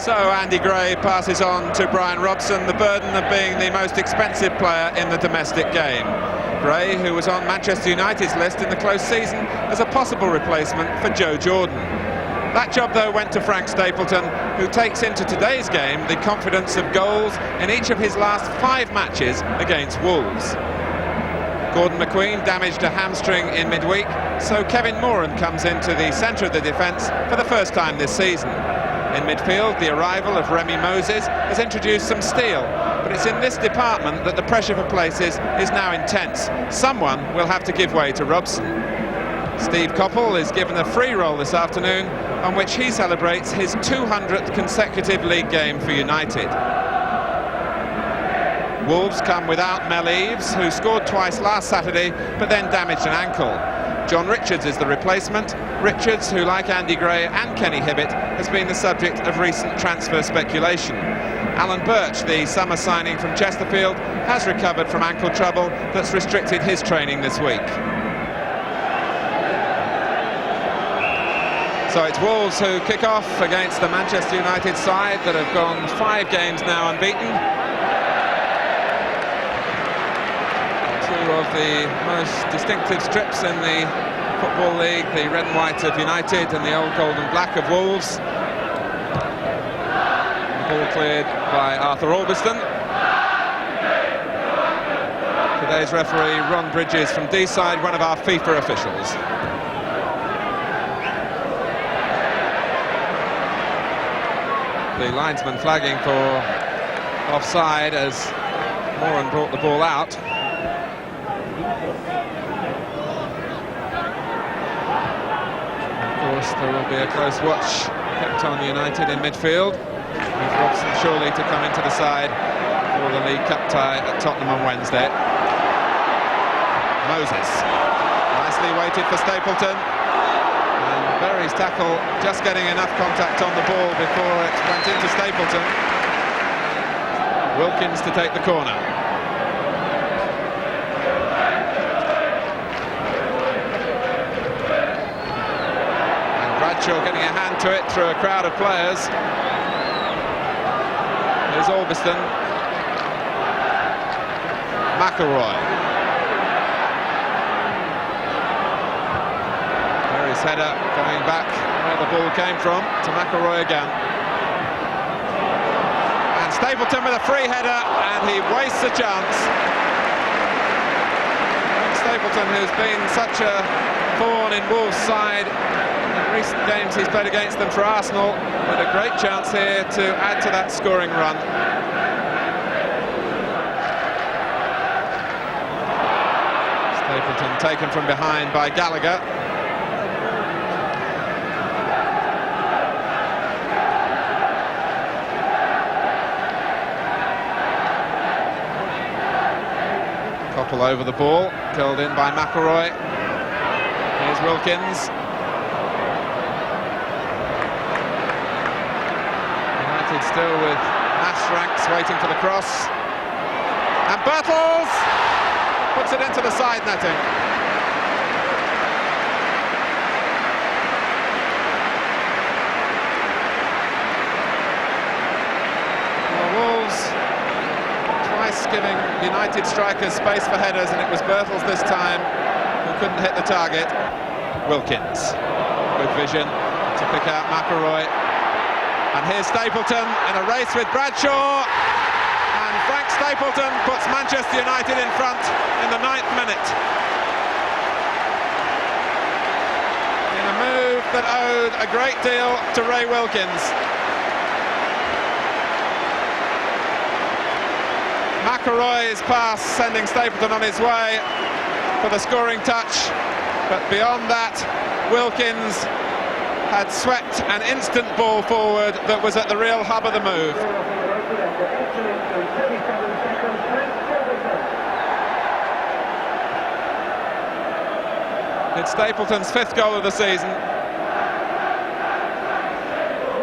So Andy Gray passes on to Brian Robson the burden of being the most expensive player in the domestic game. Gray, who was on Manchester United's list in the close season as a possible replacement for Joe Jordan. That job, though, went to Frank Stapleton, who takes into today's game the confidence of goals in each of his last 5 matches against Wolves. Gordon McQueen damaged a hamstring in midweek, so Kevin Moran comes into the centre of the defence for the first time this season. In midfield, the arrival of Remy Moses has introduced some steel, but it's in this department that the pressure for places is now intense. Someone will have to give way to Robson. Steve Coppell is given a free roll this afternoon, on which he celebrates his 200th consecutive league game for United. Wolves come without Mel Eves, who scored twice last Saturday, but then damaged an ankle. John Richards is the replacement. Richards, who like Andy Gray and Kenny Hibbett, has been the subject of recent transfer speculation. Alan Birch, the summer signing from Chesterfield, has recovered from ankle trouble that's restricted his training this week. So it's Wolves who kick off against the Manchester United side that have gone 5 games now unbeaten. Two of the most distinctive strips in the Football League, the red and white of United and the old gold and black of Wolves. Ball cleared by Arthur Albiston. Today's referee, Ron Bridges from D-side, one of our FIFA officials. The linesman flagging for offside as Moran brought the ball out. Of course, there will be a close watch kept on United in midfield, with Robson surely to come into the side for the League Cup tie at Tottenham on Wednesday. Moses, nicely waited for Stapleton. Berry's tackle just getting enough contact on the ball before it went into Stapleton. Wilkins to take the corner. And Bradshaw getting a hand to it through a crowd of players. Here's Albiston. McElroy. Header going back where the ball came from to McElroy again. And Stapleton with a free header, and he wastes a chance. Stapleton, who's been such a thorn in Wolves' side in recent games he's played against them for Arsenal, with a great chance here to add to that scoring run. Stapleton taken from behind by Gallagher. Coppell over the ball, curled in by McElroy. Here's Wilkins. United still with mass ranks waiting for the cross. And Birtles puts it into the side netting. Giving United strikers space for headers, and it was Birtles this time who couldn't hit the target. Wilkins, good vision to pick out McElroy. And here's Stapleton in a race with Bradshaw. And Frank Stapleton puts Manchester United in front in the 9th minute. In a move that owed a great deal to Ray Wilkins. McElroy's pass sending Stapleton on his way for the scoring touch, but beyond that, Wilkins had swept an instant ball forward that was at the real hub of the move. It's Stapleton's 5th goal of the season,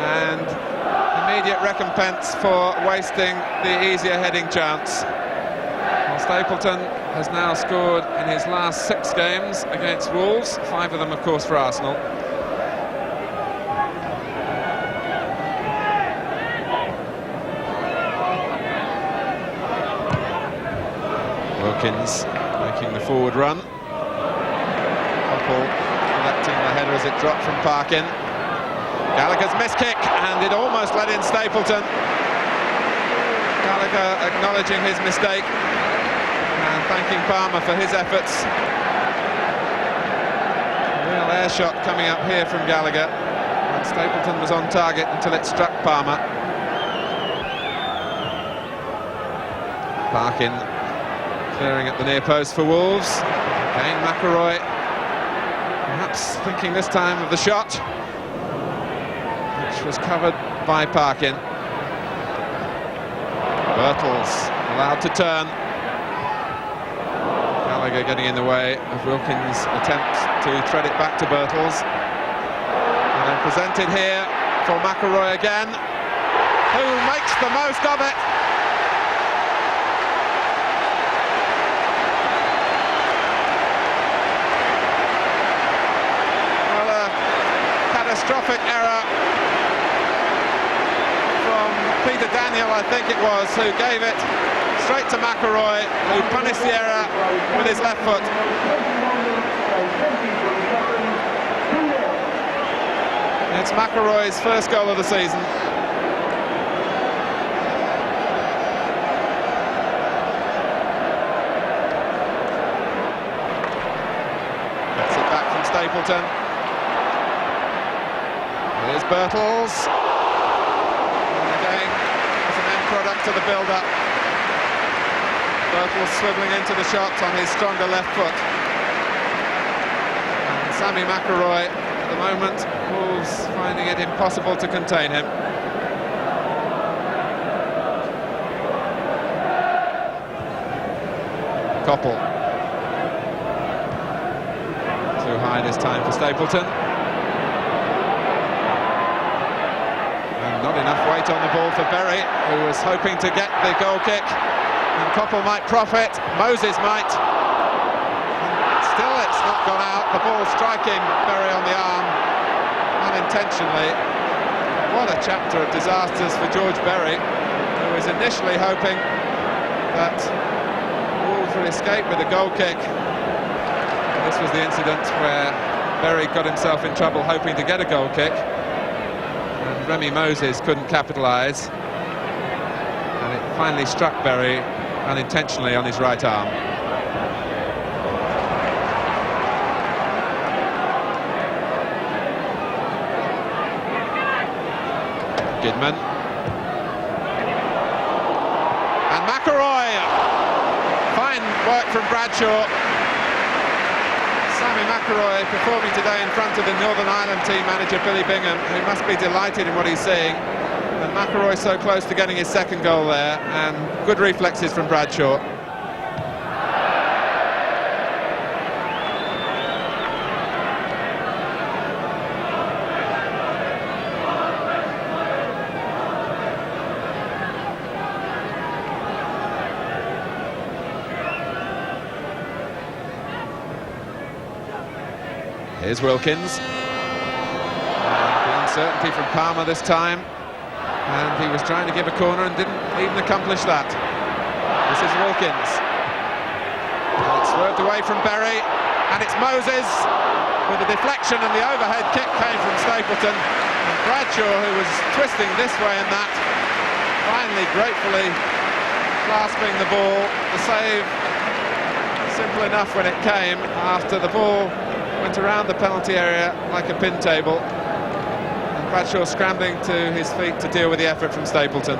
and immediate recompense for wasting the easier heading chance. Well, Stapleton has now scored in his last 6 games against Wolves, 5 of them of course for Arsenal. Wilkins making the forward run. Coppell collecting the header as it dropped from Parkin. Gallagher's miss kick, and it almost let in Stapleton. Gallagher acknowledging his mistake and thanking Palmer for his efforts. A real air shot coming up here from Gallagher. And Stapleton was on target until it struck Palmer. Parkin clearing at the near post for Wolves. Again McElroy, perhaps thinking this time of the shot, which was covered by Parkin. Birtles allowed to turn. Gallagher getting in the way of Wilkins' attempt to thread it back to Birtles. And then presented here for McElroy again, who makes the most of it. Well, a catastrophic error from Peter Daniel, I think it was, who gave it straight to McElroy, who punished the error with his left foot. It's McElroy's first goal of the season. Gets it back from Stapleton. Here's Birtles. And again, as an end product of the build-up. Birtles swivelling into the shot on his stronger left foot. And Sammy McElroy, at the moment, Wolves finding it impossible to contain him. Coppell. Too high this time for Stapleton. And not enough weight on the ball for Berry, who was hoping to get the goal kick. And Coppell might profit, Moses might. And still it's not gone out, the ball striking Berry on the arm unintentionally. What a chapter of disasters for George Berry, who was initially hoping that Wolves would escape with a goal kick. And this was the incident where Berry got himself in trouble hoping to get a goal kick. And Remy Moses couldn't capitalise. And it finally struck Berry unintentionally on his right arm. Gidman. And McElroy. Fine work from Bradshaw. Sammy McElroy performing today in front of the Northern Ireland team manager Billy Bingham, who must be delighted in what he's seeing. And McElroy so close to getting his second goal there, and good reflexes from Bradshaw. Here's Wilkins. And the uncertainty from Palmer this time. And he was trying to give a corner and didn't even accomplish that. This is Wilkins. And it's swerved away from Berry. And it's Moses with a deflection, and the overhead kick came from Stapleton. And Bradshaw, who was twisting this way and that, finally gratefully clasping the ball. The save simple enough when it came after the ball went around the penalty area like a pin table. And Bradshaw scrambling to his feet to deal with the effort from Stapleton.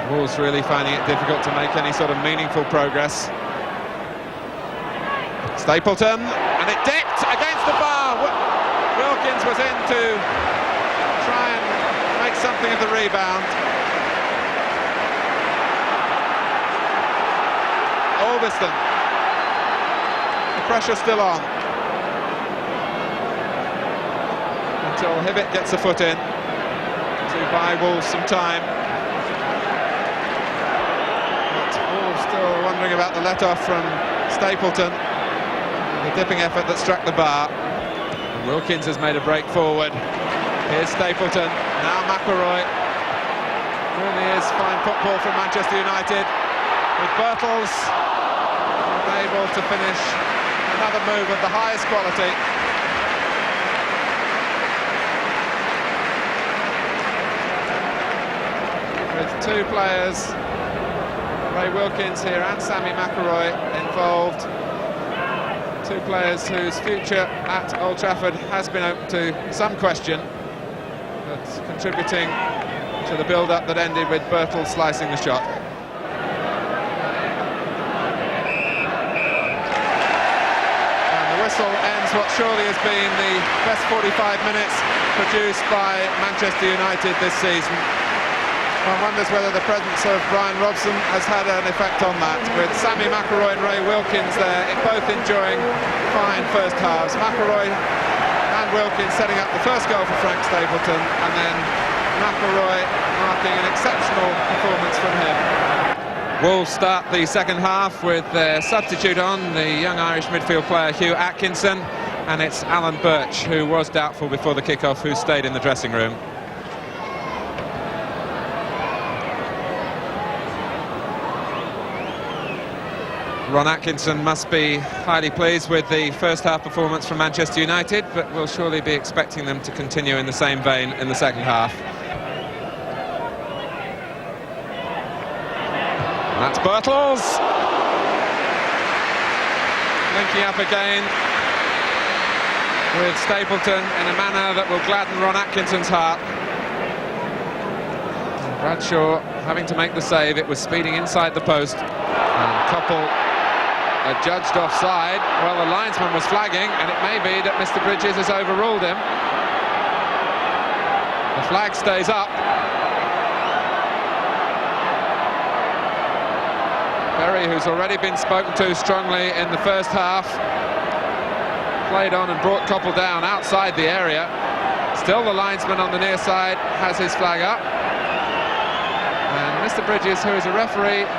Wolves really finding it difficult to make any sort of meaningful progress. Stapleton, and it dipped against the bar. Wilkins was in to try and make something of the rebound. Ulverston. The pressure still on. Until Hibbett gets a foot in to buy Wolves some time. But Wolves still wondering about the let-off from Stapleton. The dipping effort that struck the bar. Wilkins has made a break forward. Here's Stapleton, now McElroy. Really is fine football from Manchester United, with Birtles able to finish another move of the highest quality. With two players, Ray Wilkins here and Sammy McElroy, involved. Two players whose future at Old Trafford has been open to some question, but contributing to the build-up that ended with Birtles slicing the shot. And the whistle ends what surely has been the best 45 minutes produced by Manchester United this season. One wonders whether the presence of Brian Robson has had an effect on that, with Sammy McElroy and Ray Wilkins there, both enjoying fine first halves. McElroy and Wilkins setting up the first goal for Frank Stapleton, and then McElroy marking an exceptional performance from him. Wolves start the second half with their substitute on, the young Irish midfield player Hugh Atkinson, and it's Alan Birch, who was doubtful before the kick-off, who stayed in the dressing room. Ron Atkinson must be highly pleased with the first half performance from Manchester United, but we'll surely be expecting them to continue in the same vein in the second half. And that's Birtles linking up again with Stapleton in a manner that will gladden Ron Atkinson's heart. And Bradshaw having to make the save. It was speeding inside the post, and Coppell judged offside. Well, the linesman was flagging, and it may be that Mr. Bridges has overruled him. The flag stays up. Berry, who's already been spoken to strongly in the first half, played on and brought Coppell down outside the area. Still the linesman on the near side has his flag up. And Mr. Bridges, who is a referee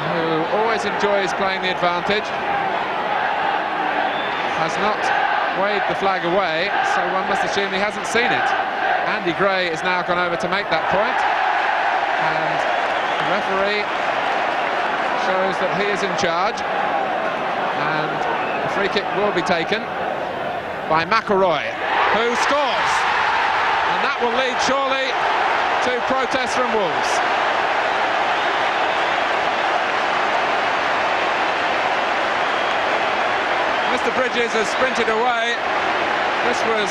who always enjoys playing the advantage, has not waved the flag away, so one must assume he hasn't seen it. Andy Gray has now gone over to make that point, and the referee shows that he is in charge, and the free kick will be taken by McElroy, who scores, and that will lead surely to protests from Wolves. Mr. Bridges has sprinted away. This was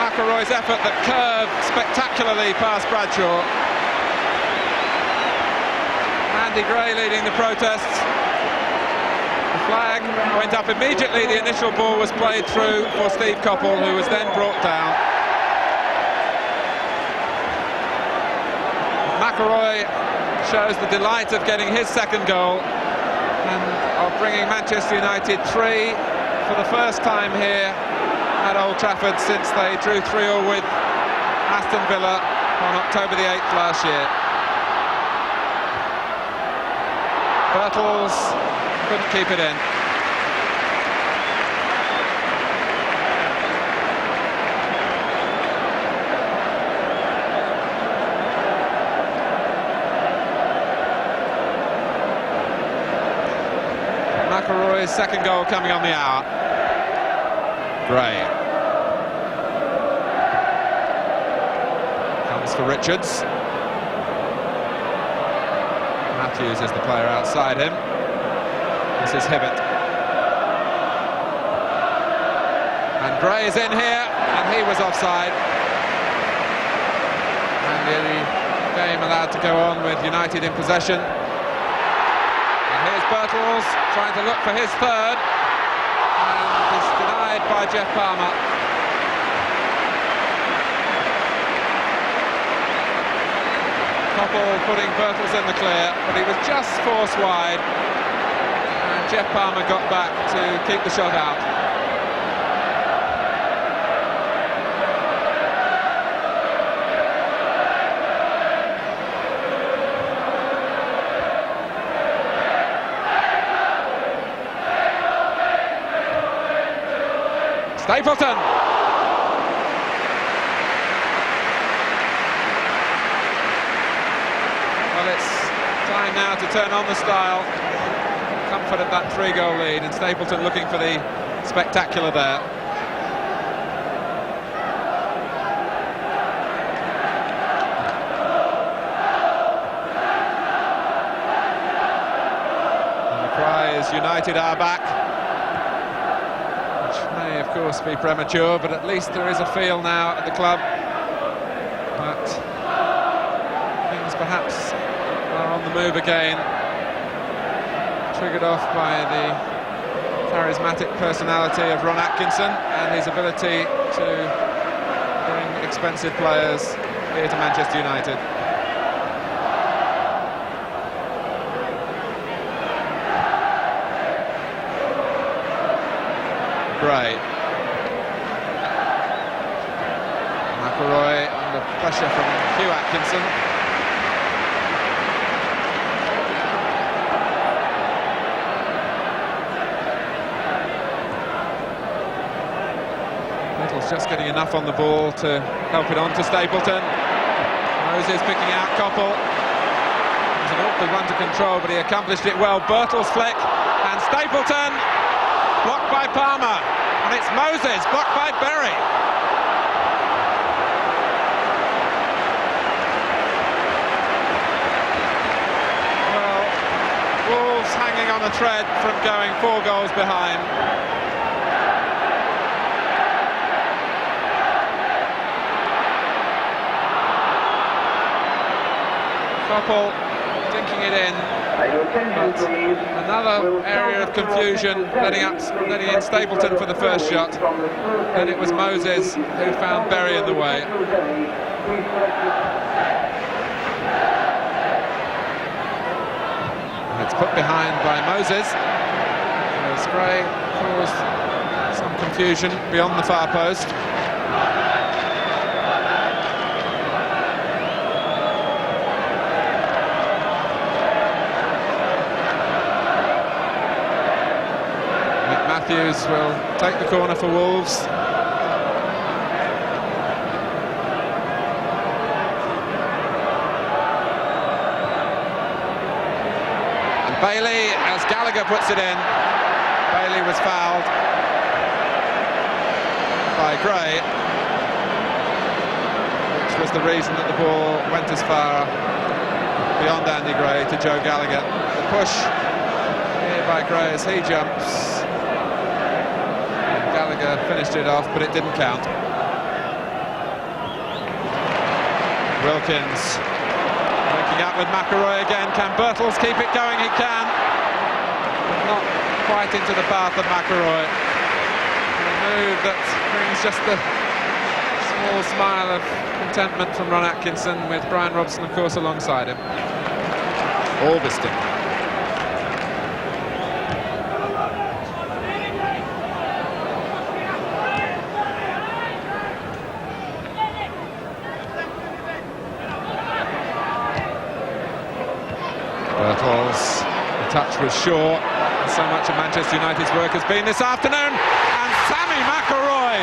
McElroy's effort that curved spectacularly past Bradshaw. Andy Gray leading the protests. The flag went up immediately. The initial ball was played through for Steve Coppell, who was then brought down. McElroy shows the delight of getting his second goal and of bringing Manchester United 3 for the first time here at Old Trafford since they drew 3-3 with Aston Villa on October the 8th last year. Birtles couldn't keep it in. McElroy's second goal coming on the hour. Gray comes for Richards. Matthews is the player outside him. This is Hibbert. And Gray is in here, and he was offside. And the game allowed to go on with United in possession. Here's Birtles trying to look for his third, and it's denied by Jeff Palmer. Coppell putting Birtles in the clear, but he was just forced wide, and Jeff Palmer got back to keep the shot out. Stapleton! Well, it's time now to turn on the style. Comfort of that 3-goal lead, and Stapleton looking for the spectacular there. And the cry is United are back, which may of course be premature, but at least there is a feel now at the club that things perhaps are on the move again, triggered off by the charismatic personality of Ron Atkinson and his ability to bring expensive players here to Manchester United. Gray. McElroy under pressure from Hugh Atkinson. Just getting enough on the ball to help it on to Stapleton. Moses picking out Koppel. It was an awkward one to control, but he accomplished it well. Birtles flick, and Stapleton blocked by Palmer, and it's Moses blocked by Berry. Well, Wolves hanging on a thread from going 4 goals behind. Koppel dinking it in, but another area of confusion letting in Stapleton for the first shot. Then it was Moses who found Berry in the way. And it's put behind by Moses. Gray caused some confusion beyond the far post. Matthews will take the corner for Wolves. And Bailey, as Gallagher puts it in, Bailey was fouled by Gray, which was the reason that the ball went as far beyond Andy Gray to Joe Gallagher. The push here by Gray as he jumps. Gallagher finished it off, but it didn't count. Wilkins linking up with McElroy again. Can Birtles keep it going? He can. Not quite into the path of McElroy. A move that brings just a small smile of contentment from Ron Atkinson, with Brian Robson, of course, alongside him. Alveston. Birtles, the touch was short, and so much of Manchester United's work has been this afternoon, and Sammy McElroy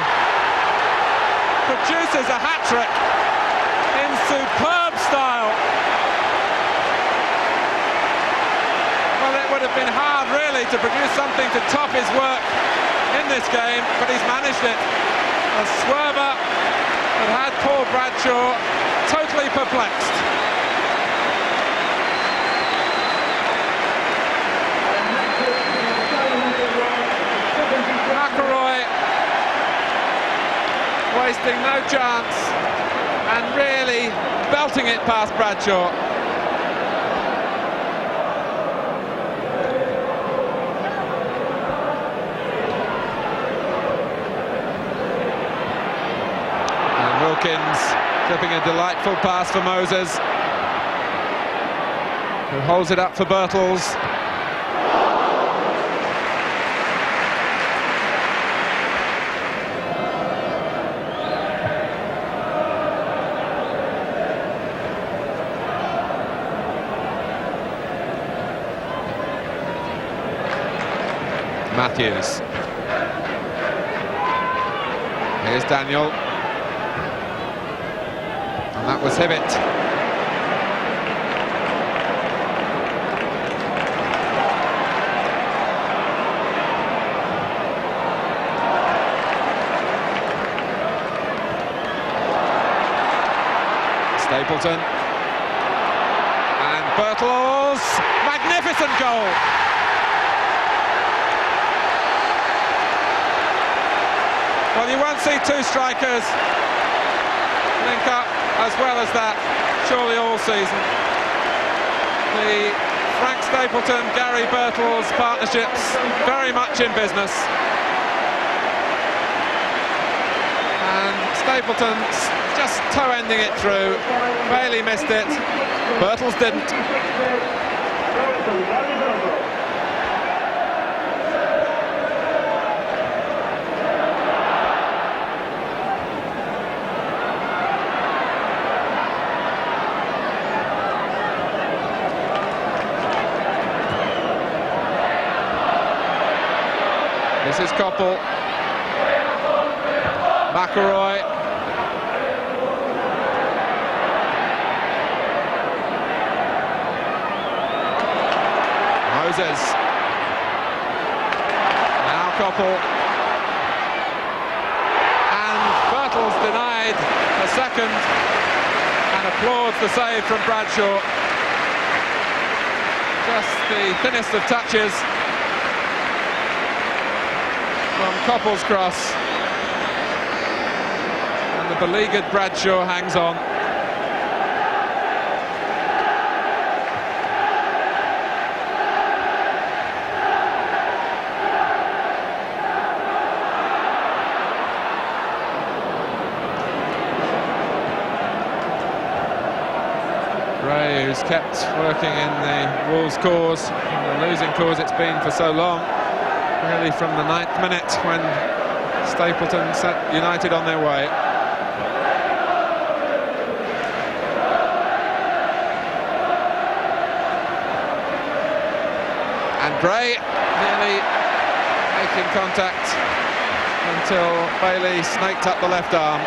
produces a hat-trick in superb style. Well, it would have been hard really to produce something to top his work in this game, but he's managed it. A swerver that had Paul Bradshaw totally perplexed. McElroy wasting no chance and really belting it past Bradshaw. And Wilkins clipping a delightful pass for Moses, who holds it up for Birtles. Matthews. Here's Daniel. And that was Hibbett. Stapleton. And Birtles. Magnificent goal. Well, you won't see two strikers link up as well as that, surely all season. The Frank Stapleton, Gary Birtles partnerships very much in business. And Stapleton just toe-ending it through. Bailey missed it, Birtles didn't. This is Coppell. McElroy. Moses. Now Coppell. And Birtles denied a second and applauds the save from Bradshaw. Just the thinnest of touches from Coppell's cross, and the beleaguered Bradshaw hangs on. Gray, who's kept working in the Wolves' cause, the losing cause it's been for so long. Really from the 9th minute when Stapleton set United on their way. And Gray nearly making contact until Bailey snaked up the left arm.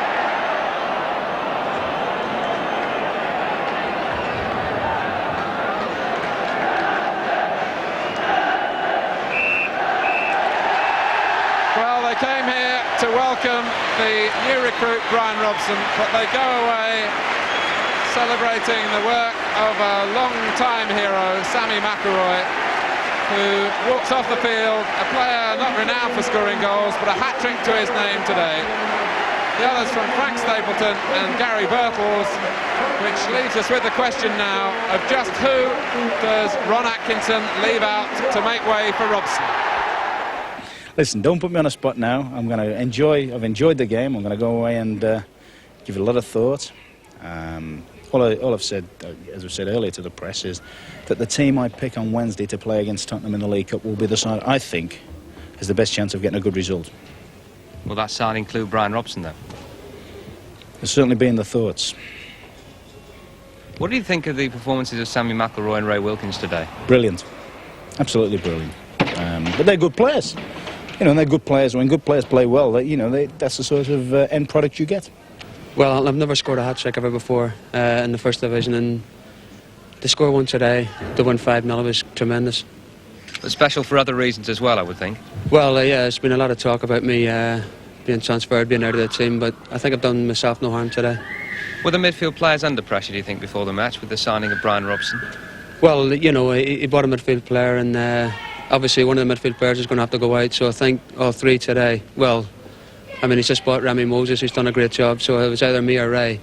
They came here to welcome the new recruit Brian Robson, but they go away celebrating the work of a long-time hero, Sammy McElroy, who walks off the field, a player not renowned for scoring goals, but a hat-trick to his name today. The others from Frank Stapleton and Gary Birtles, which leaves us with the question now of just who does Ron Atkinson leave out to make way for Robson? Listen, don't put me on a spot now. I'm going to enjoy. I've enjoyed the game. I'm going to go away and give it a lot of thought. All I've said, as I said earlier to the press, is that the team I pick on Wednesday to play against Tottenham in the League Cup will be the side I think has the best chance of getting a good result. Will that side include Brian Robson, though? There's certainly been the thoughts. What do you think of the performances of Sammy McElroy and Ray Wilkins today? Brilliant, absolutely brilliant. But they're good players. You know, and they're good players. When good players play well, that's the sort of end product you get. Well, I've never scored a hat-trick ever before in the First Division, and to score one today, to win 5-0 was tremendous. But special for other reasons as well, I would think. Well, yeah, there's been a lot of talk about me being transferred, being out of the team, but I think I've done myself no harm today. Were the midfield players under pressure, do you think, before the match with the signing of Brian Robson? Well, you know, he bought a midfield player, and obviously one of the midfield players is going to have to go out, so I think all three today, well, I mean, he's just bought Remy Moses, who's done a great job, so it was either me or Ray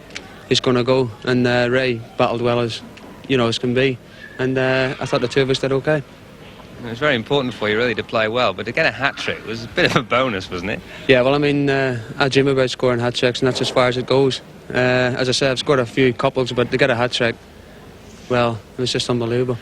who's going to go, and Ray battled well as can be, and I thought the two of us did okay. It was very important for you, really, to play well, but to get a hat-trick was a bit of a bonus, wasn't it? Yeah, well, I mean, I dream about scoring hat-tricks, and that's as far as it goes. As I said, I've scored a few couples, but to get a hat-trick, well, it was just unbelievable.